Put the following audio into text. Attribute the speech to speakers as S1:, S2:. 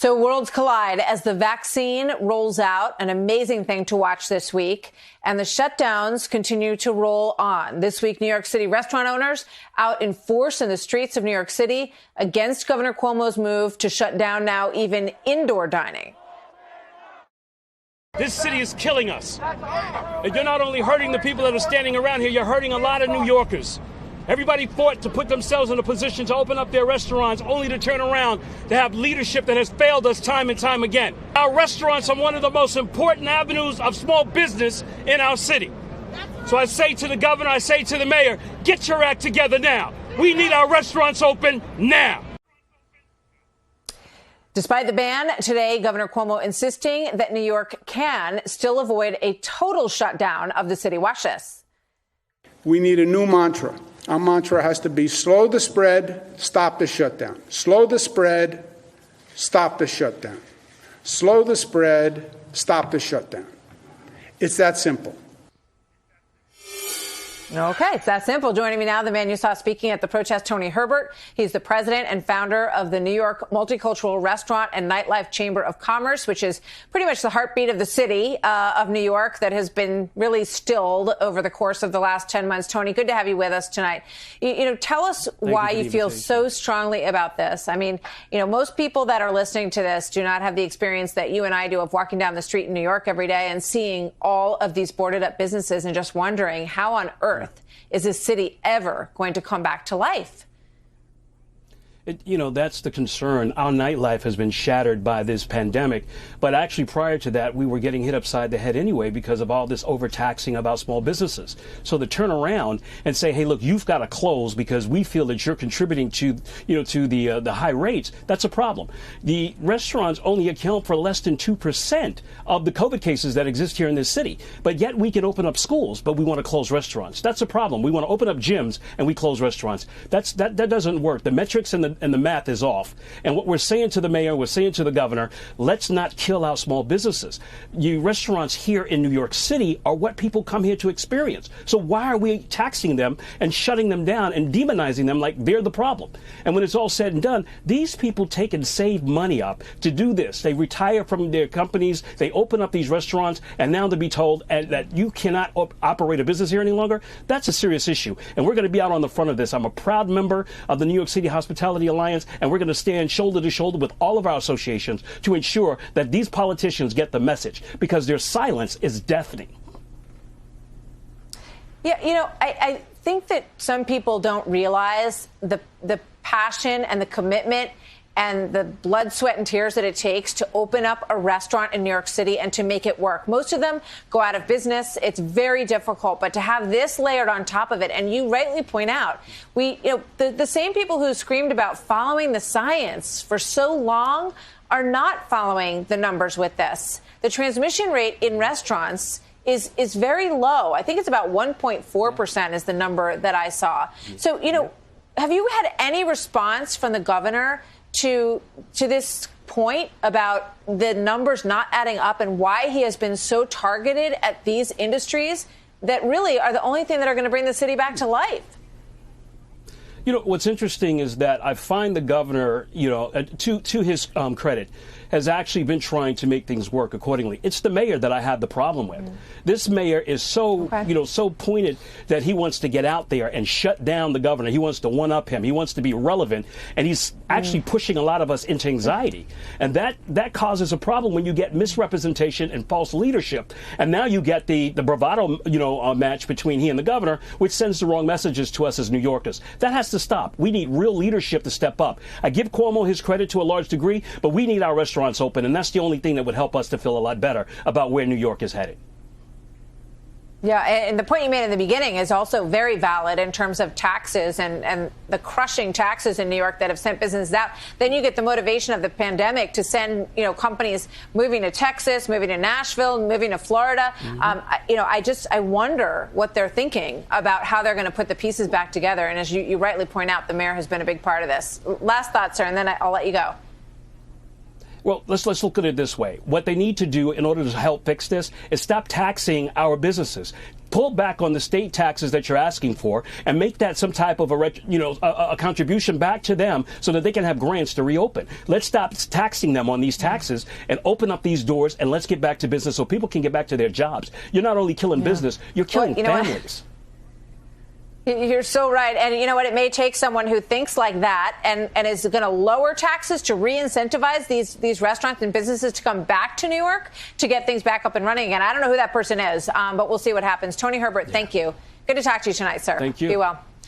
S1: So worlds collide as the vaccine rolls out, an amazing thing to watch this week, and the shutdowns continue to roll on. This week, New York City restaurant owners out in force in the streets of New York City against Governor Cuomo's move to shut down now even indoor dining.
S2: This city is killing us. And you're not only hurting the people that are standing around here, you're hurting a lot of New Yorkers. Everybody fought to put themselves in a position to open up their restaurants, only to turn around to have leadership that has failed us time and time again. Our restaurants are one of the most important avenues of small business in our city. So I say to the governor, I say to the mayor, get your act together now. We need our restaurants open now.
S1: Despite the ban today, Governor Cuomo insisting that New York can still avoid a total shutdown of the city. Watch this.
S3: We need a new mantra. Our mantra has to be slow the spread, stop the shutdown. Slow the spread, stop the shutdown. Slow the spread, stop the shutdown. It's that simple.
S1: Okay, it's that simple. Joining me now, the man you saw speaking at the protest, Tony Herbert. He's the president and founder of the New York Multicultural Restaurant and Nightlife Chamber of Commerce, which is pretty much the heartbeat of the city of New York that has been really stilled over the course of the last 10 months. Tony, good to have you with us tonight. Tell us why you feel so strongly about this. I mean, most people that are listening to this do not have the experience that you and I do of walking down the street in New York every day and seeing all of these boarded up businesses and just wondering how on earth is this city ever going to come back to life?
S2: That's the concern. Our nightlife has been shattered by this pandemic. But actually, prior to that, we were getting hit upside the head anyway because of all this overtaxing about small businesses. So to turn around and say, hey, look, you've got to close because we feel that you're contributing to the high rates, that's a problem. The restaurants only account for less than 2% of the COVID cases that exist here in this city. But yet we can open up schools, but we want to close restaurants. That's a problem. We want to open up gyms and we close restaurants. That doesn't work. The metrics and the math is off. And what we're saying to the mayor, we're saying to the governor, let's not kill our small businesses. You restaurants here in New York City are what people come here to experience. So why are we taxing them and shutting them down and demonizing them like they're the problem? And when it's all said and done, these people take and save money up to do this. They retire from their companies, they open up these restaurants, and now to be told that you cannot operate a business here any longer, that's a serious issue. And we're going to be out on the front of this. I'm a proud member of the New York City Hospitality Alliance, and we're going to stand shoulder to shoulder with all of our associations to ensure that these politicians get the message, because their silence is deafening.
S1: Yeah, I think that some people don't realize the passion and the commitment and the blood, sweat, and tears that it takes to open up a restaurant in New York City and to make it work. Most of them go out of business. It's very difficult. But to have this layered on top of it, and you rightly point out, the same people who screamed about following the science for so long are not following the numbers with this. The transmission rate in restaurants is very low. I think it's about 1.4% is the number that I saw. So, have you had any response from the governor to this point about the numbers not adding up and why he has been so targeted at these industries that really are the only thing that are going to bring the city back to life?
S2: What's interesting is that I find the governor, to his credit, has actually been trying to make things work accordingly. It's the mayor that I have the problem with. This mayor is so pointed that he wants to get out there and shut down the governor. He wants to one-up him. He wants to be relevant. And he's actually pushing a lot of us into anxiety. And that causes a problem when you get misrepresentation and false leadership. And now you get the bravado, match between he and the governor, which sends the wrong messages to us as New Yorkers. That has to stop. We need real leadership to step up. I give Cuomo his credit to a large degree, but we need our restaurants open, and that's the only thing that would help us to feel a lot better about where New York is headed.
S1: Yeah, and the point you made in the beginning is also very valid in terms of taxes and the crushing taxes in New York that have sent businesses out. Then you get the motivation of the pandemic to send, companies moving to Texas, moving to Nashville, moving to Florida. I wonder what they're thinking about how they're going to put the pieces back together. And as you rightly point out, the mayor has been a big part of this. Last thought, sir, and then I'll let you go.
S2: Well, let's look at it this way. What they need to do in order to help fix this is stop taxing our businesses. pull back on the state taxes that you're asking for and make that some type of a contribution back to them so that they can have grants to reopen. Let's stop taxing them on these taxes and open up these doors, and let's get back to business so people can get back to their jobs. You're not only killing business, you're killing families.
S1: You're so right. And you know what? It may take someone who thinks like that and is going to lower taxes to re-incentivize these restaurants and businesses to come back to New York to get things back up and running again. I don't know who that person is, but we'll see what happens. Tony Herbert, thank you. Good to talk to you tonight, sir.
S2: Thank you.
S1: Be well.